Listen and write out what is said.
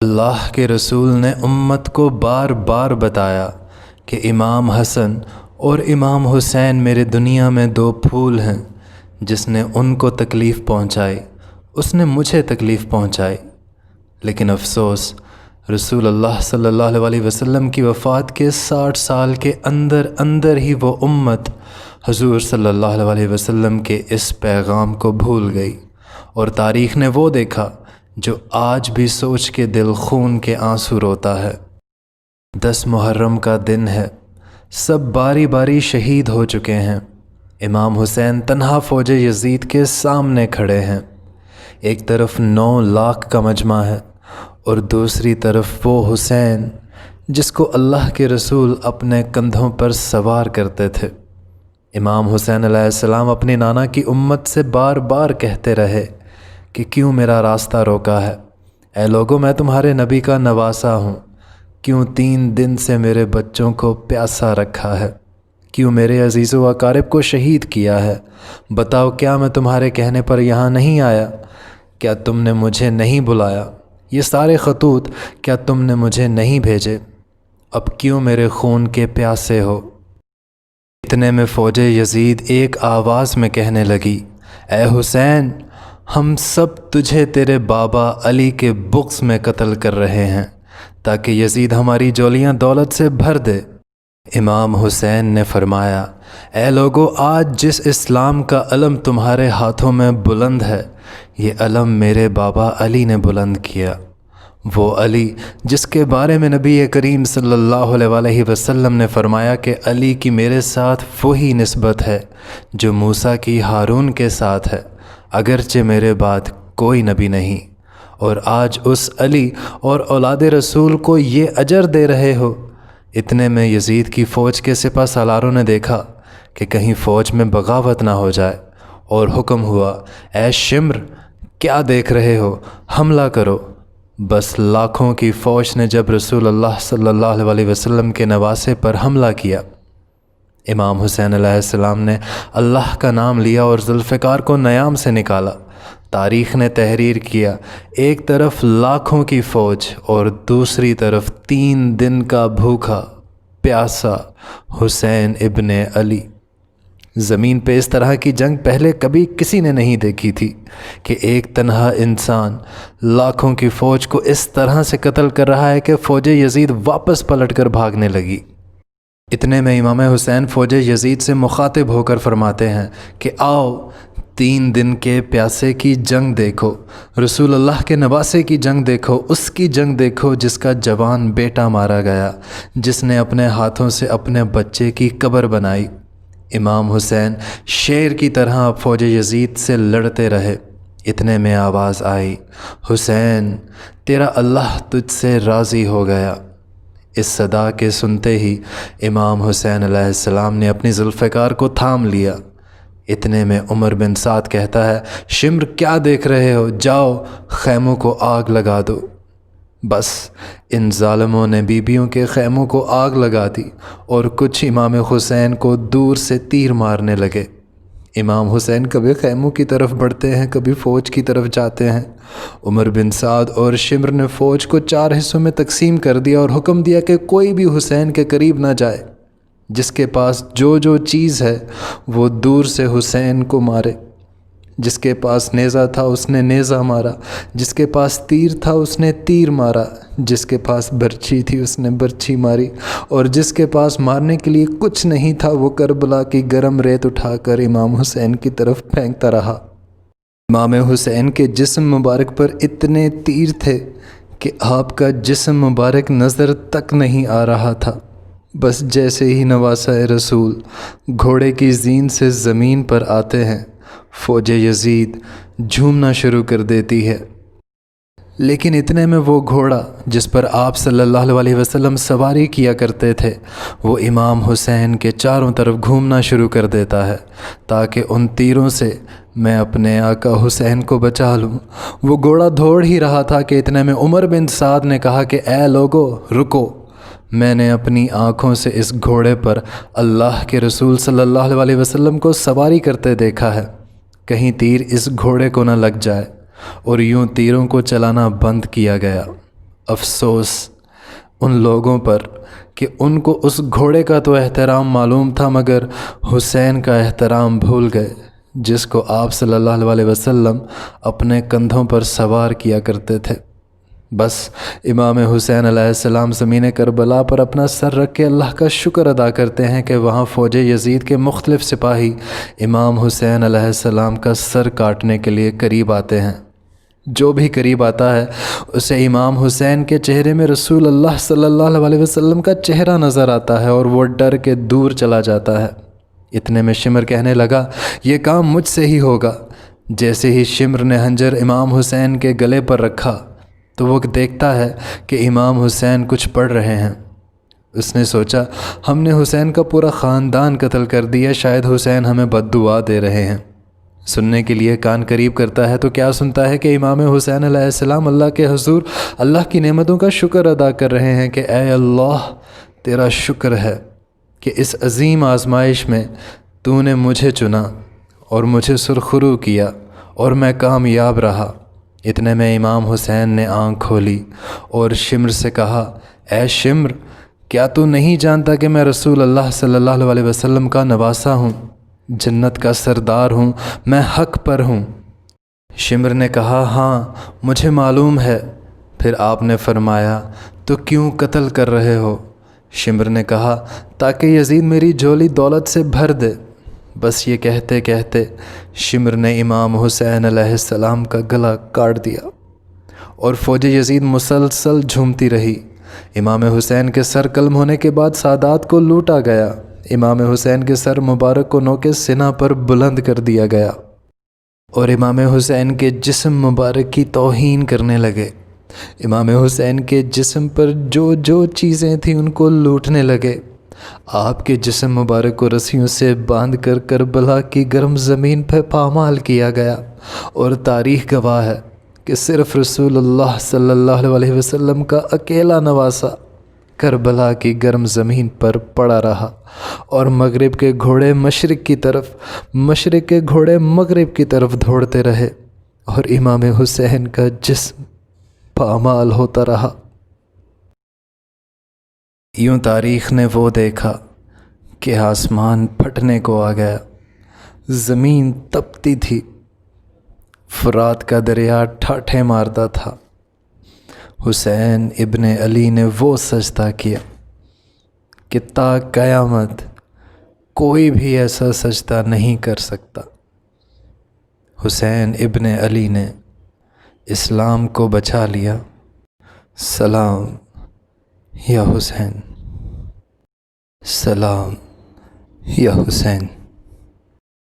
اللہ کے رسول نے امت کو بار بار بتایا کہ امام حسن اور امام حسین میرے دنیا میں دو پھول ہیں۔ جس نے ان کو تکلیف پہنچائی اس نے مجھے تکلیف پہنچائی۔ لیکن افسوس، رسول اللہ صلی اللہ علیہ وسلم کی وفات کے 60 سال کے اندر ہی وہ امت حضور صلی اللہ علیہ وسلم کے اس پیغام کو بھول گئی، اور تاریخ نے وہ دیکھا جو آج بھی سوچ کے دل خون کے آنسو روتا ہے۔ 10 محرم کا دن ہے، سب باری باری شہید ہو چکے ہیں۔ امام حسین تنہا فوج یزید کے سامنے کھڑے ہیں۔ ایک طرف 9 لاکھ کا مجمع ہے اور دوسری طرف وہ حسین جس کو اللہ کے رسول اپنے کندھوں پر سوار کرتے تھے۔ امام حسین علیہ السلام اپنی نانا کی امت سے بار بار کہتے رہے کہ کیوں میرا راستہ روکا ہے؟ اے لوگو، میں تمہارے نبی کا نواسا ہوں، کیوں 3 دن سے میرے بچوں کو پیاسا رکھا ہے؟ کیوں میرے عزیز و اقارب کو شہید کیا ہے؟ بتاؤ، کیا میں تمہارے کہنے پر یہاں نہیں آیا؟ کیا تم نے مجھے نہیں بلایا؟ یہ سارے خطوط کیا تم نے مجھے نہیں بھیجے؟ اب کیوں میرے خون کے پیاسے ہو؟ اتنے میں فوج یزید ایک آواز میں کہنے لگی، اے حسین، ہم سب تجھے تیرے بابا علی کے بغض میں قتل کر رہے ہیں تاکہ یزید ہماری جولیاں دولت سے بھر دے۔ امام حسین نے فرمایا، اے لوگو، آج جس اسلام کا علم تمہارے ہاتھوں میں بلند ہے، یہ علم میرے بابا علی نے بلند کیا۔ وہ علی جس کے بارے میں نبی کریم صلی اللہ علیہ وسلم نے فرمایا کہ علی کی میرے ساتھ وہی نسبت ہے جو موسیٰ کی ہارون کے ساتھ ہے، اگرچہ میرے بعد کوئی نبی نہیں، اور آج اس علی اور اولاد رسول کو یہ اجر دے رہے ہو۔ اتنے میں یزید کی فوج کے سپہ سالاروں نے دیکھا کہ کہیں فوج میں بغاوت نہ ہو جائے، اور حکم ہوا، اے شمر، کیا دیکھ رہے ہو؟ حملہ کرو۔ بس لاکھوں کی فوج نے جب رسول اللہ صلی اللہ علیہ وسلم کے نواسے پر حملہ کیا، امام حسین علیہ السلام نے اللہ کا نام لیا اور ذوالفقار کو نیام سے نکالا۔ تاریخ نے تحریر کیا، ایک طرف لاکھوں کی فوج اور دوسری طرف 3 دن کا بھوکا پیاسا حسین ابن علی۔ زمین پہ اس طرح کی جنگ پہلے کبھی کسی نے نہیں دیکھی تھی کہ ایک تنہا انسان لاکھوں کی فوج کو اس طرح سے قتل کر رہا ہے کہ فوج یزید واپس پلٹ کر بھاگنے لگی۔ اتنے میں امام حسین فوج یزید سے مخاطب ہو کر فرماتے ہیں کہ آؤ، 3 دن کے پیاسے کی جنگ دیکھو، رسول اللہ کے نواسے کی جنگ دیکھو، اس کی جنگ دیکھو جس کا جوان بیٹا مارا گیا، جس نے اپنے ہاتھوں سے اپنے بچے کی قبر بنائی۔ امام حسین شیر کی طرح فوج یزید سے لڑتے رہے۔ اتنے میں آواز آئی، حسین، تیرا اللہ تجھ سے راضی ہو گیا۔ اس صدا کے سنتے ہی امام حسین علیہ السلام نے اپنی ذوالفقار کو تھام لیا۔ اتنے میں عمر بن سعد کہتا ہے، شمر، کیا دیکھ رہے ہو؟ جاؤ، خیموں کو آگ لگا دو۔ بس ان ظالموں نے بیبیوں کے خیموں کو آگ لگا دی اور کچھ امام حسین کو دور سے تیر مارنے لگے۔ امام حسین کبھی خیموں کی طرف بڑھتے ہیں، کبھی فوج کی طرف جاتے ہیں۔ عمر بن سعد اور شمر نے فوج کو 4 حصوں میں تقسیم کر دیا اور حکم دیا کہ کوئی بھی حسین کے قریب نہ جائے، جس کے پاس جو چیز ہے وہ دور سے حسین کو مارے۔ جس کے پاس نیزہ تھا اس نے نیزہ مارا، جس کے پاس تیر تھا اس نے تیر مارا، جس کے پاس برچھی تھی اس نے برچھی ماری، اور جس کے پاس مارنے کے لیے کچھ نہیں تھا وہ کربلا کی گرم ریت اٹھا کر امام حسین کی طرف پھینکتا رہا۔ امام حسین کے جسم مبارک پر اتنے تیر تھے کہ آپ کا جسم مبارک نظر تک نہیں آ رہا تھا۔ بس جیسے ہی نواسہ رسول گھوڑے کی زین سے زمین پر آتے ہیں، فوج یزید جھومنا شروع کر دیتی ہے۔ لیکن اتنے میں وہ گھوڑا جس پر آپ صلی اللہ علیہ وسلم سواری کیا کرتے تھے، وہ امام حسین کے چاروں طرف گھومنا شروع کر دیتا ہے تاکہ ان تیروں سے میں اپنے آقا حسین کو بچا لوں۔ وہ گھوڑا دوڑ ہی رہا تھا کہ اتنے میں عمر بن سعد نے کہا کہ اے لوگو، رکو، میں نے اپنی آنکھوں سے اس گھوڑے پر اللہ کے رسول صلی اللہ علیہ وسلم کو سواری کرتے دیکھا ہے، کہیں تیر اس گھوڑے کو نہ لگ جائے۔ اور یوں تیروں کو چلانا بند کیا گیا۔ افسوس ان لوگوں پر کہ ان کو اس گھوڑے کا تو احترام معلوم تھا مگر حسین کا احترام بھول گئے، جس کو آپ صلی اللہ علیہ وسلم اپنے کندھوں پر سوار کیا کرتے تھے۔ بس امام حسین علیہ السلام زمین کربلا پر اپنا سر رکھ کے اللہ کا شکر ادا کرتے ہیں کہ وہاں فوج یزید کے مختلف سپاہی امام حسین علیہ السلام کا سر کاٹنے کے لیے قریب آتے ہیں۔ جو بھی قریب آتا ہے اسے امام حسین کے چہرے میں رسول اللہ صلی اللہ علیہ وسلم کا چہرہ نظر آتا ہے اور وہ ڈر کے دور چلا جاتا ہے۔ اتنے میں شمر کہنے لگا، یہ کام مجھ سے ہی ہوگا۔ جیسے ہی شمر نے خنجر امام حسین کے گلے پر رکھا تو وہ دیکھتا ہے کہ امام حسین کچھ پڑھ رہے ہیں۔ اس نے سوچا ہم نے حسین کا پورا خاندان قتل کر دیا، شاید حسین ہمیں بد دعا دے رہے ہیں۔ سننے کے لیے کان قریب کرتا ہے تو کیا سنتا ہے کہ امام حسین علیہ السلام اللہ کے حضور اللہ کی نعمتوں کا شکر ادا کر رہے ہیں کہ اے اللہ تیرا شکر ہے کہ اس عظیم آزمائش میں تو نے مجھے چنا اور مجھے سرخرو کیا اور میں کامیاب رہا۔ اتنے میں امام حسین نے آنکھ کھولی اور شمر سے کہا، اے شمر کیا تو نہیں جانتا کہ میں رسول اللہ صلی اللہ علیہ وسلم کا نواسہ ہوں، جنت کا سردار ہوں، میں حق پر ہوں؟ شمر نے کہا، ہاں مجھے معلوم ہے۔ پھر آپ نے فرمایا، تو کیوں قتل کر رہے ہو؟ شمر نے کہا، تاکہ یزید میری جھولی دولت سے بھر دے۔ بس یہ کہتے کہتے شمر نے امام حسین علیہ السلام کا گلا کاٹ دیا اور فوج یزید مسلسل جھومتی رہی۔ امام حسین کے سر قلم ہونے کے بعد سادات کو لوٹا گیا۔ امام حسین کے سر مبارک کو نوک سینہ پر بلند کر دیا گیا اور امام حسین کے جسم مبارک کی توہین کرنے لگے۔ امام حسین کے جسم پر جو جو چیزیں تھیں ان کو لوٹنے لگے۔ آپ کے جسم مبارک کو رسیوں سے باندھ کر کربلا کی گرم زمین پہ پامال کیا گیا، اور تاریخ گواہ ہے کہ صرف رسول اللہ صلی اللہ علیہ وسلم کا اکیلا نواسہ کربلا کی گرم زمین پر پڑا رہا، اور مغرب کے گھوڑے مشرق کی طرف، مشرق کے گھوڑے مغرب کی طرف دوڑتے رہے، اور امام حسین کا جسم پامال ہوتا رہا۔ یوں تاریخ نے وہ دیکھا کہ آسمان پھٹنے کو آ گیا، زمین تپتی تھی، فرات کا دریا ٹھاٹھے مارتا تھا۔ حسین ابن علی نے وہ سجدہ کیا کہ تا قیامت کوئی بھی ایسا سجدہ نہیں کر سکتا۔ حسین ابن علی نے اسلام کو بچا لیا۔ سلام یا حسین، سلام یا حسین۔